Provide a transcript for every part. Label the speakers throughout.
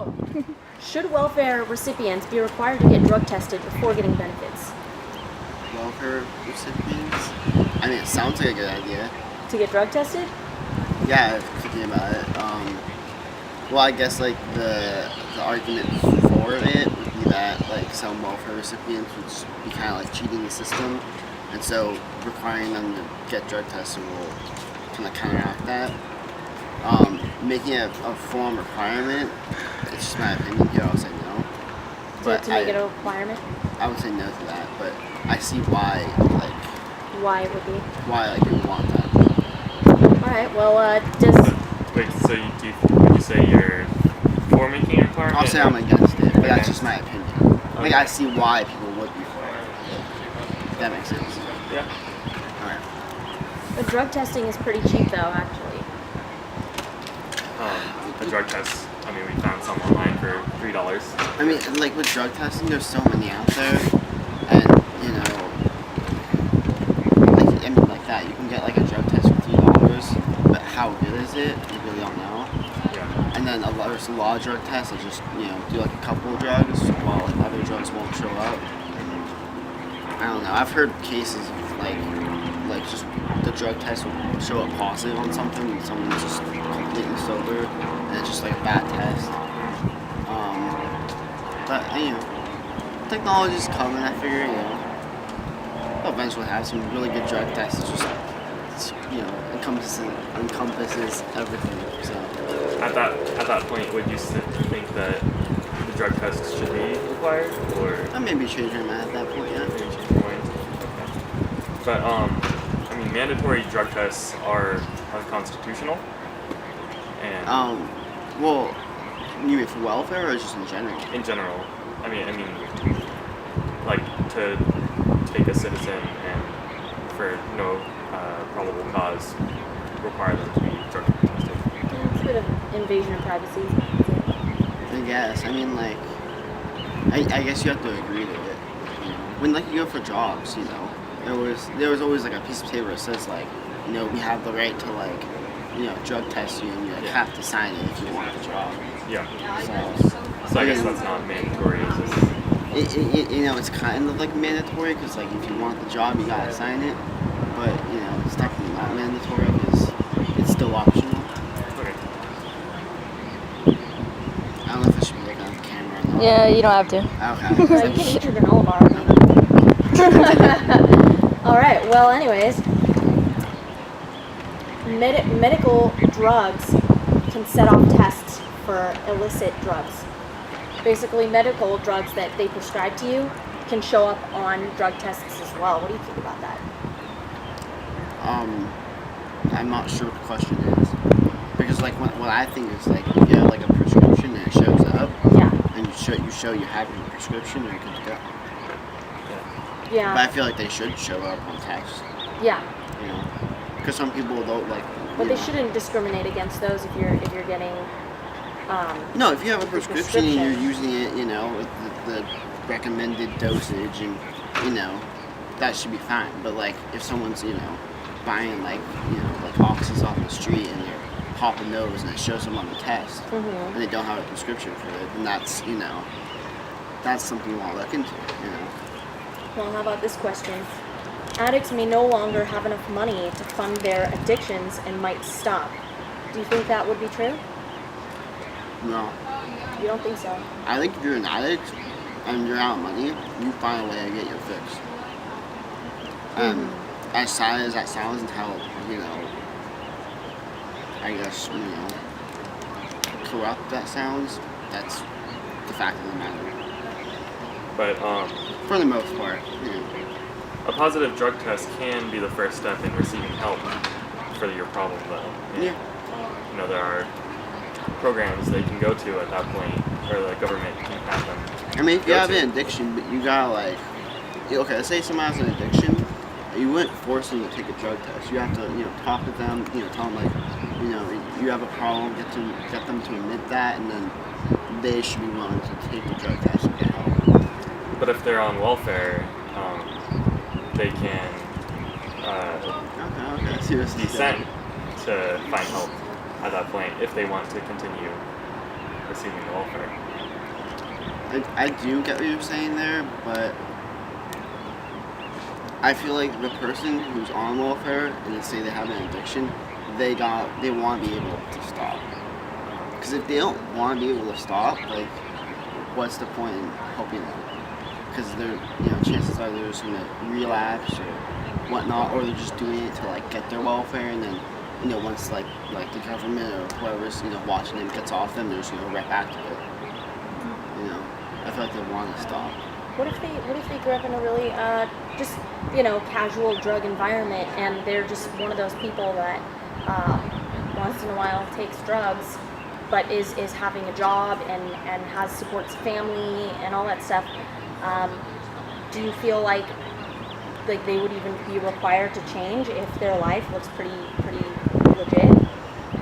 Speaker 1: So, should welfare recipients be required to get drug tested before getting benefits?
Speaker 2: Welfare recipients? I mean, it sounds like a good idea.
Speaker 1: To get drug tested?
Speaker 2: Yeah, thinking about it. Well, I guess like the argument for it would be that like some welfare recipients would just be kind of like cheating the system, and so requiring them to get drug tested will kind of counteract that. Making it a form requirement, it's just my opinion here. I would say no.
Speaker 1: To make it a requirement?
Speaker 2: I would say no to that, but I see why
Speaker 1: Why it would be?
Speaker 2: why you would want that.
Speaker 1: Alright, well,
Speaker 3: Wait, so would you say you're for making a requirement?
Speaker 2: I'll say I'm against it, but that's just my opinion. Like, I see why people would be for it. If that makes sense.
Speaker 3: Yeah.
Speaker 2: Alright.
Speaker 1: The drug testing is pretty cheap, though, actually.
Speaker 3: The drug tests, I mean, we found some online for $3.
Speaker 2: I mean, like, with drug testing, there's so many out there, and, you know, like that, you can get, like, a drug test for $3, but how good is it? You really don't know.
Speaker 3: Yeah.
Speaker 2: And then there's a lot of drug tests that just, you know, do, like, a couple of drugs, while, like, other drugs won't show up. I don't know. I've heard cases of, like just the drug test will show up positive on something and someone's just completely sober and it's just like a bad test. But you know, technology's coming. I figure, you know, they'll eventually have some really good drug tests. It's you know, encompasses everything. So
Speaker 3: At that point, would you think that the drug tests should be required, or
Speaker 2: I maybe change my mind at that point. Yeah.
Speaker 3: maybe change your mind? Okay. But I mean, mandatory drug tests are unconstitutional. And
Speaker 2: well, you mean for welfare or just in general?
Speaker 3: in general, I mean, like to take a citizen and for no probable cause require them to be drug tested.
Speaker 1: Yeah, it's a bit of invasion of privacy.
Speaker 2: I guess. I mean, like, I guess you have to agree to it. You know? When like you go for jobs, you know, there was always like a piece of paper that says like, you know, we have the right to like, you know, drug test you, and you like, have to sign it if you want the job.
Speaker 3: Yeah.
Speaker 2: So
Speaker 3: I guess that's not mandatory. It's just,
Speaker 2: you know, it's kind of like mandatory because like if you want the job, you gotta sign it. But you know, it's technically not mandatory because it's still optional.
Speaker 3: okay.
Speaker 2: I don't know if it should be like on camera or not.
Speaker 4: Yeah, you don't have to.
Speaker 2: Okay.
Speaker 1: You can eat your granola bar. Alright, well, anyways, medical drugs can set off tests for illicit drugs. Basically, medical drugs that they prescribe to you can show up on drug tests as well. What do you think about that?
Speaker 2: I'm not sure what the question is. Because like what I think is like you get like a prescription and it shows up.
Speaker 1: Yeah.
Speaker 2: And you show you have your prescription and you're good to go.
Speaker 1: Yeah.
Speaker 2: But I feel like they should show up on text.
Speaker 1: Yeah.
Speaker 2: You know, because some people don't like.
Speaker 1: But they shouldn't discriminate against those if you're getting.
Speaker 2: No, if you have a prescription and you're using it, you know, with the recommended dosage, and you know, that should be fine. But like, if someone's buying like like oxys off the street and they're popping those and it shows them on the test and they don't have a prescription for it, then that's that's something you want to look into.
Speaker 1: Well, how about this question? Addicts may no longer have enough money to fund their addictions and might stop. Do you think that would be true?
Speaker 2: No.
Speaker 1: You don't think so?
Speaker 2: I think if you're an addict and you're out of money, you find a way to get your fix. As sad as that sounds and how, I guess, corrupt that sounds, that's the fact of the matter.
Speaker 3: But
Speaker 2: for the most part,
Speaker 3: a positive drug test can be the first step in receiving help for your problem, though.
Speaker 2: Yeah.
Speaker 3: There are programs they can go to at that point, or the government can have them.
Speaker 2: I mean, if you have an addiction, but you gotta okay, let's say someone has an addiction, you wouldn't force them to take a drug test. You have to, talk with them, tell them you have a problem, get them to admit that, and then they should be willing to take the drug test and get help.
Speaker 3: But if they're on welfare, they can be sent to find help at that point if they want to continue receiving welfare.
Speaker 2: I do get what you're saying there, but I feel like the person who's on welfare and they say they have an addiction, they want to be able to stop. Because if they don't want to be able to stop, like, what's the point in helping them? Because they're, chances are they're just gonna relapse or whatnot, or they're just doing it to like get their welfare, and then, once like the government or whoever's watching them gets off them, they're just gonna go right back to it. I feel like they want to stop.
Speaker 1: What if they grew up in a really just casual drug environment, and they're just one of those people that once in a while takes drugs, but is having a job and supports family and all that stuff? Do you feel like they would even be required to change if their life looks pretty legit?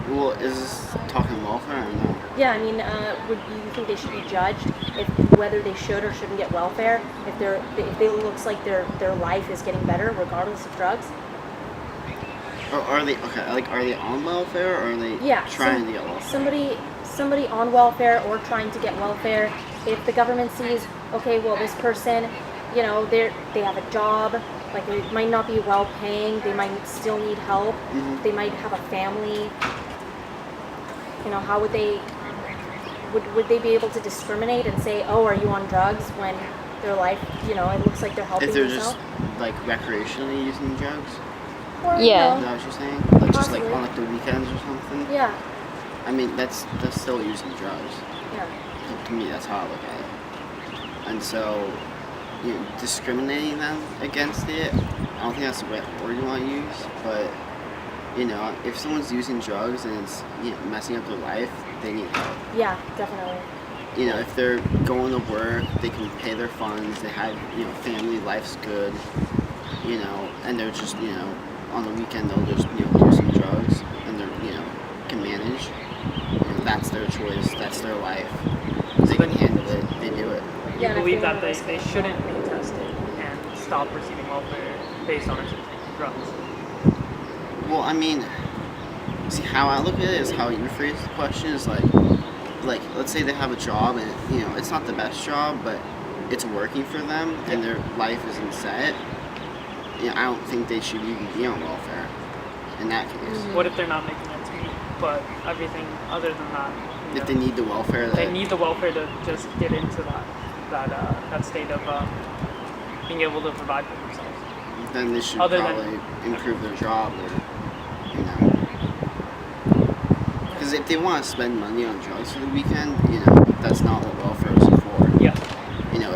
Speaker 2: Well, is this talking welfare or no?
Speaker 1: Yeah, I mean, would you think they should be judged whether they should or shouldn't get welfare if it looks like their life is getting better regardless of drugs?
Speaker 2: Or are they are they on welfare, or are they trying to get welfare?
Speaker 1: Somebody on welfare or trying to get welfare. If the government sees, okay, well, this person, they have a job, like it might not be well paying, they might still need help, they might have a family. How would they be able to discriminate and say, oh, are you on drugs, when their life, it looks like they're helping
Speaker 2: if they're
Speaker 1: themselves?
Speaker 2: just recreationally using drugs?
Speaker 1: Or,
Speaker 4: Yeah.
Speaker 2: Is that what you're saying? Like just
Speaker 1: Possibly.
Speaker 2: on the weekends or something?
Speaker 1: Yeah.
Speaker 2: I mean, that's still using drugs.
Speaker 1: Yeah.
Speaker 2: To me, that's how I look at it. And so, discriminating them against it, I don't think that's the right word you want to use, but, if someone's using drugs and it's, messing up their life, they need help.
Speaker 1: Yeah, definitely.
Speaker 2: If they're going to work, they can pay their funds, they have, family, life's good, and they're just, on the weekend they'll just, do some drugs, and they're, can manage. That's their choice, that's their life. They can handle it, they do it.
Speaker 5: You
Speaker 1: Yeah, and I
Speaker 5: believe
Speaker 1: think
Speaker 5: that they shouldn't be tested and stop receiving welfare based on drugs?
Speaker 2: Well, I mean, see, how I look at it is how you phrase the question is like, let's say they have a job and, it's not the best job, but it's working for them and their life isn't set. I don't think they should even be on welfare in that case.
Speaker 5: What if they're not making ends meet, but everything other than that?
Speaker 2: If they need the welfare,
Speaker 5: They need the welfare to just get into that state of being able to provide for themselves.
Speaker 2: then they should
Speaker 5: Other than-
Speaker 2: probably improve their job or, Because if they want to spend money on drugs for the weekend, that's not what welfare is for.
Speaker 5: Yeah.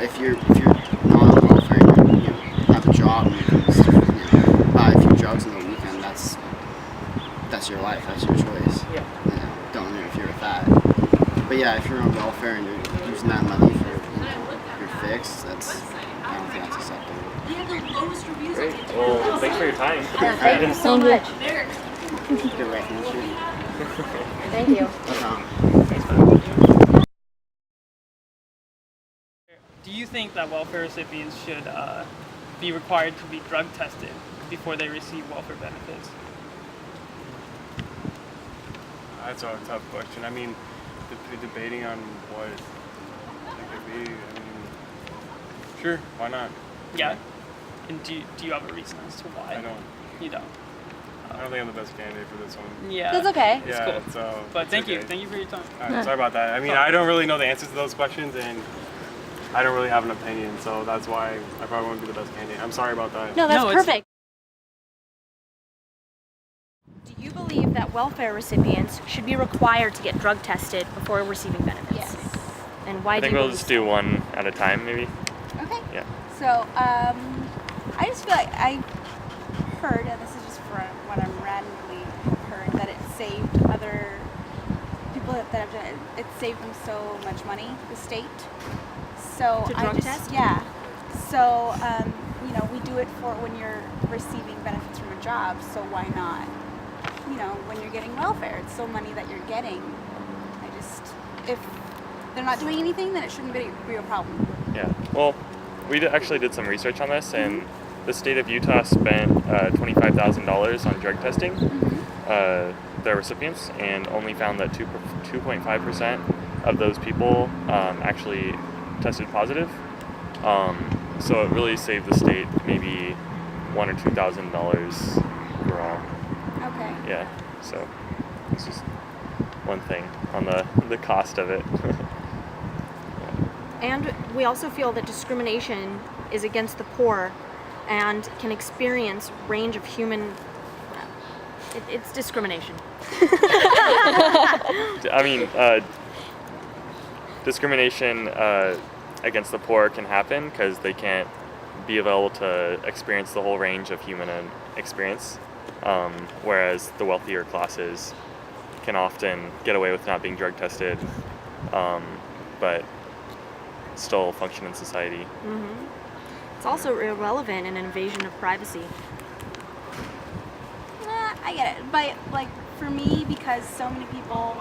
Speaker 2: If you're not on welfare and you have a job and you can buy a few drugs on the weekend, that's your life, that's your choice.
Speaker 5: Yeah.
Speaker 2: Don't interfere with that. But yeah, if you're on welfare and you're using that money for your fix, I don't think that's acceptable.
Speaker 3: Great. Well, thanks for your time.
Speaker 1: Yeah, thank you so much.
Speaker 2: Good recognition.
Speaker 1: Thank you.
Speaker 3: Thanks, man.
Speaker 5: Do you think that welfare recipients should be required to be drug tested before they receive welfare benefits?
Speaker 6: That's a tough question. I mean, debating on what it could be, I mean, sure, why not?
Speaker 5: Yeah. And do you have a reason as to why?
Speaker 6: I don't.
Speaker 5: You don't.
Speaker 6: I don't think I'm the best candidate for this one.
Speaker 5: Yeah.
Speaker 4: That's okay.
Speaker 5: It's
Speaker 6: Yeah,
Speaker 5: cool.
Speaker 6: so
Speaker 5: But
Speaker 6: it's
Speaker 5: thank you.
Speaker 6: okay.
Speaker 5: Thank you for your time.
Speaker 6: All right, sorry about that. I mean, I don't really know the answers to those questions, and I don't really have an opinion, so that's why I probably won't be the best candidate. I'm sorry about that.
Speaker 4: No, that's
Speaker 5: No, it's-
Speaker 4: perfect.
Speaker 1: Do you believe that welfare recipients should be required to get drug tested before receiving benefits?
Speaker 4: Yes.
Speaker 1: And why
Speaker 3: I
Speaker 1: do
Speaker 3: think
Speaker 1: you
Speaker 3: we'll
Speaker 1: believe
Speaker 3: just
Speaker 1: so?
Speaker 3: do one at a time, maybe.
Speaker 7: Okay.
Speaker 3: Yeah.
Speaker 7: So, I just feel like I heard, and this is just from what I'm randomly heard, that it saved other people that have done it. It saved them so much money, the state. So
Speaker 1: To
Speaker 7: I
Speaker 1: drug
Speaker 7: just
Speaker 1: test?
Speaker 7: yeah. So we do it for when you're receiving benefits from a job. So why not? When you're getting welfare, it's still money that you're getting. If they're not doing anything, then it shouldn't be a problem.
Speaker 3: Yeah. Well, we actually did some research on this, and the state of Utah spent $25,000 on drug testing their recipients, and only found that 2.5% of those people actually tested positive. So it really saved the state maybe $1,000 or $2,000 overall.
Speaker 7: Okay.
Speaker 3: Yeah. So it's just one thing on the cost of it.
Speaker 1: And we also feel that discrimination is against the poor and can experience range of human. It's discrimination.
Speaker 3: I mean, discrimination against the poor can happen because they can't be available to experience the whole range of human experience, whereas the wealthier classes can often get away with not being drug tested, but still function in society.
Speaker 1: Mm-hmm. It's also irrelevant and an invasion of privacy.
Speaker 7: I get it, but like for me, because so many people,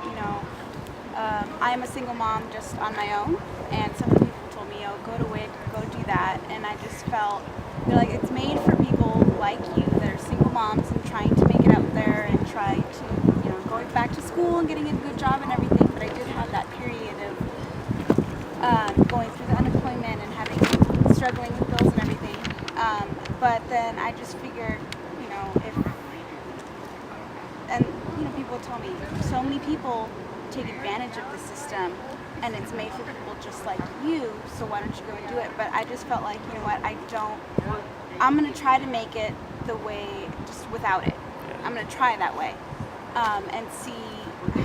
Speaker 7: I'm a single mom just on my own, and so many people told me, oh, go to WIC, go do that, and I just felt like it's made for people like you that are single moms and trying to make it out there and try to, going back to school and getting a good job and everything, but I did have that period of going through the unemployment and struggling with bills and everything, but then I just figured, people tell me so many people take advantage of the system and it's made for people just like you, so why don't you go and do it? But I just felt like, I'm going to try to make it the way, just without it. I'm going to try that way and see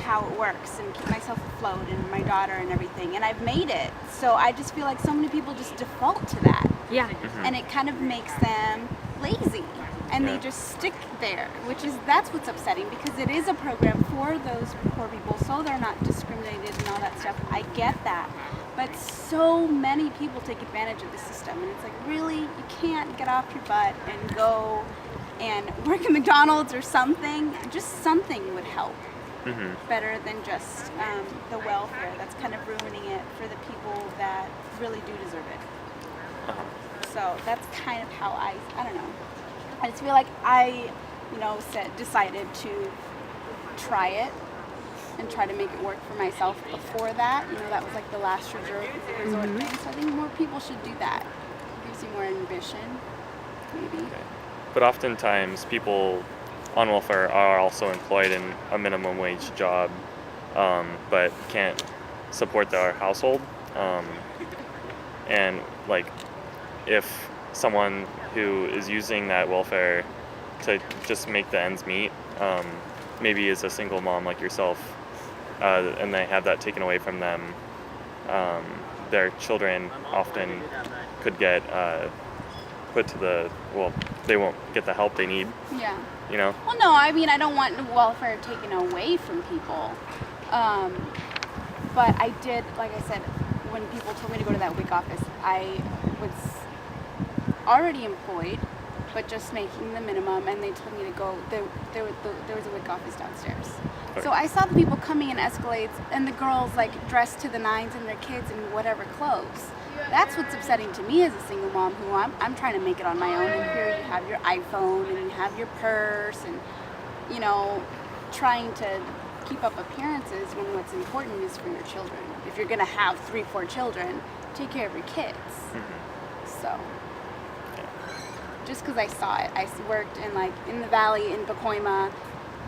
Speaker 7: how it works and keep myself afloat and my daughter and everything. And I've made it. So I just feel like so many people just default to that.
Speaker 1: Yeah.
Speaker 3: Mm-hmm.
Speaker 7: And it kind of makes them lazy. And they just stick there, that's what's upsetting, because it is a program for those poor people, so they're not discriminated and all that stuff. I get that. But so many people take advantage of the system, and it's like, really, you can't get off your butt and go and work at McDonald's or something. Just something would help.
Speaker 3: Mm-hmm.
Speaker 7: Better than just the welfare. That's kind of ruining it for the people that really do deserve it.
Speaker 3: Uh-huh.
Speaker 7: So that's kind of how I don't know. I just feel like I, decided to try it and try to make it work for myself before that. That was like the last resort
Speaker 1: Mm-hmm.
Speaker 7: thing. So I think more people should do that. It gives you more ambition, maybe.
Speaker 3: Okay. But oftentimes people on welfare are also employed in a minimum wage job, but can't support their household. And like, if someone who is using that welfare to just make the ends meet, maybe is a single mom like yourself, and they have that taken away from them, their children often could get put to they won't get the help they need.
Speaker 7: Yeah.
Speaker 3: Well,
Speaker 7: no, I mean, I don't want welfare taken away from people. But I did, like I said, when people told me to go to that WIC office, I was already employed, but just making the minimum, and they told me to go. There was a WIC office downstairs.
Speaker 3: Okay.
Speaker 7: So I saw the people coming in Escalades, and the girls dressed to the nines, and their kids in whatever clothes. That's what's upsetting to me as a single mom, who I'm trying to make it on my own. And here you have your iPhone, and you have your purse, and trying to keep up appearances when what's important is for your children. If you're gonna have 3-4 children, take care of your kids.
Speaker 3: Mm-hmm.
Speaker 7: So. Just because I saw it. I worked in the valley in Pacoima.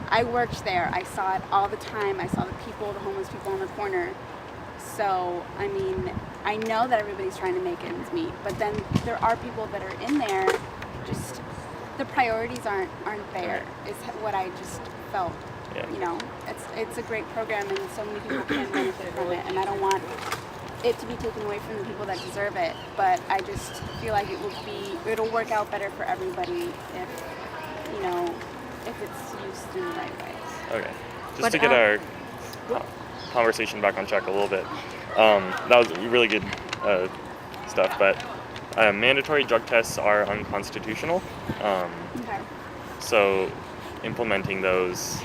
Speaker 7: I worked there. I saw it all the time. I saw the homeless people on the corner. So, I mean, I know that everybody's trying to make ends meet, but then there are people that are in there, just the priorities aren't there, is what I just felt.
Speaker 3: Yeah.
Speaker 7: It's a great program, and so many people can benefit from it, and I don't want it to be taken away from the people that deserve it, but I just feel like it'll work out better for everybody if it's used in the right way.
Speaker 3: Okay. Just
Speaker 1: But,
Speaker 3: to get our conversation back on track a little bit, that was really good stuff, but mandatory drug tests are unconstitutional.
Speaker 7: Okay.
Speaker 3: So implementing those,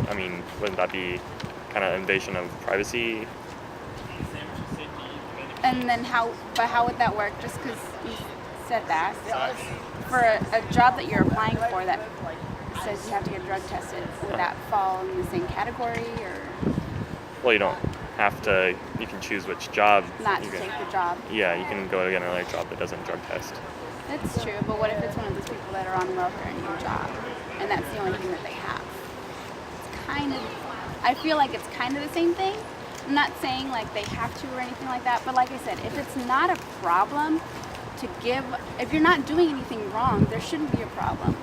Speaker 3: I mean, wouldn't that be kind of invasion of privacy?
Speaker 7: And then how would that work? Just because you said that, for a job that you're applying for that says you have to get drug tested, would that fall in the same category, or?
Speaker 3: Well, you don't you can choose which job.
Speaker 7: Not to
Speaker 3: you can,
Speaker 7: take the job.
Speaker 3: Yeah, you can go get another job that doesn't drug test.
Speaker 7: That's true, but what if it's one of those people that are on welfare and need a job, and that's the only thing that they have? It's kind of, I feel like it's kind of the same thing. I'm not saying like they have to or anything like that, but like I said, if it's not a problem to give, if you're not doing anything wrong, there shouldn't be a problem.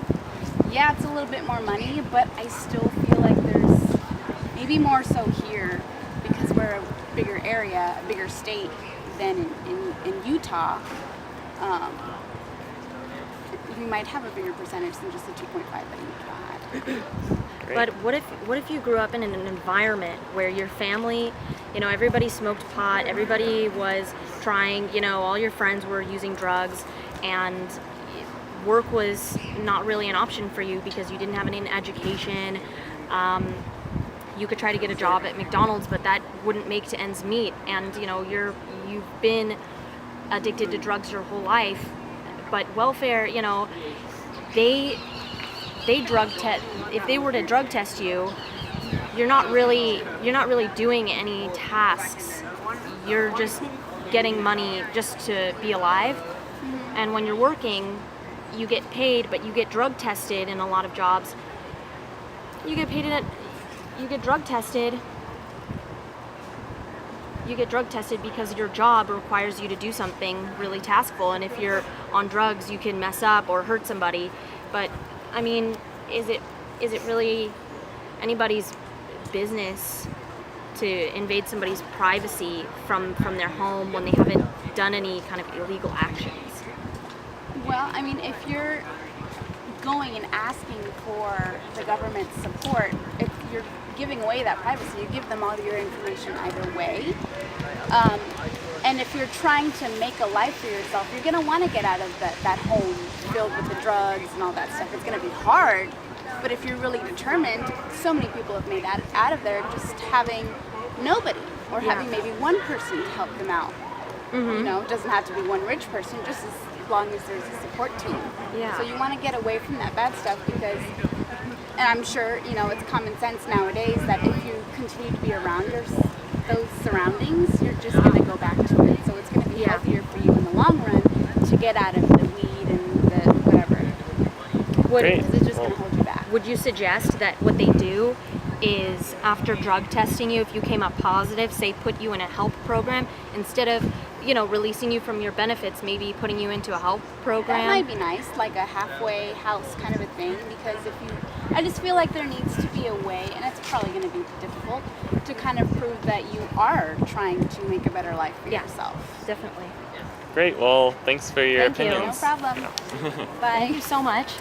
Speaker 7: Yeah, it's a little bit more money, but I still feel like there's maybe more so here because we're a bigger area, a bigger state than in Utah. You might have a bigger percentage than just the 2.5 that Utah had.
Speaker 3: Great.
Speaker 1: But what if you grew up in an environment where your family, everybody smoked pot, everybody was trying, all your friends were using drugs, and work was not really an option for you because you didn't have any education. You could try to get a job at McDonald's, but that wouldn't make to ends meet. And you've been addicted to drugs your whole life. But welfare, they drug test. If they were to drug test you, you're not really doing any tasks. You're just getting money just to be alive.
Speaker 7: Mm-hmm.
Speaker 1: And when you're working, you get paid, but you get drug tested in a lot of jobs. You get drug tested. You get drug tested because your job requires you to do something really taskful, and if you're on drugs, you can mess up or hurt somebody. But I mean, is it really anybody's business to invade somebody's privacy from their home when they haven't done any kind of illegal actions?
Speaker 7: Well, I mean, if you're going and asking for the government's support, if you're giving away that privacy, you give them all your information either way. And if you're trying to make a life for yourself, you're going to want to get out of that home filled with the drugs and all that stuff. It's going to be hard, but if you're really determined, so many people have made that out of there just having nobody or having maybe one person to help them out.
Speaker 1: Mm-hmm.
Speaker 7: It doesn't have to be one rich person, just as long as there's a support team.
Speaker 1: Yeah.
Speaker 7: So you want to get away from that bad stuff because, and I'm sure, it's common sense nowadays that if you continue to be around those surroundings, you're just going to go back to it. So it's going to be healthier for you in the long run to get out of the weed and the whatever. Because it's just going to hold you back.
Speaker 1: Would you suggest that what they do is after drug testing you, if you came up positive, say put you in a help program, instead of releasing you from your benefits, maybe putting you into a help program?
Speaker 7: That might be nice, like a halfway house kind of a thing, because I just feel like there needs to be a way, and it's probably going to be difficult, to kind of prove that you are trying to make a better life for yourself.
Speaker 1: Definitely.
Speaker 3: Great. Well, thanks for your
Speaker 1: Thank you.
Speaker 3: opinions.
Speaker 7: No problem.
Speaker 1: Thank
Speaker 7: Bye.
Speaker 1: you so much.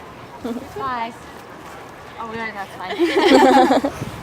Speaker 7: Bye.
Speaker 1: Oh, yeah, that's fine.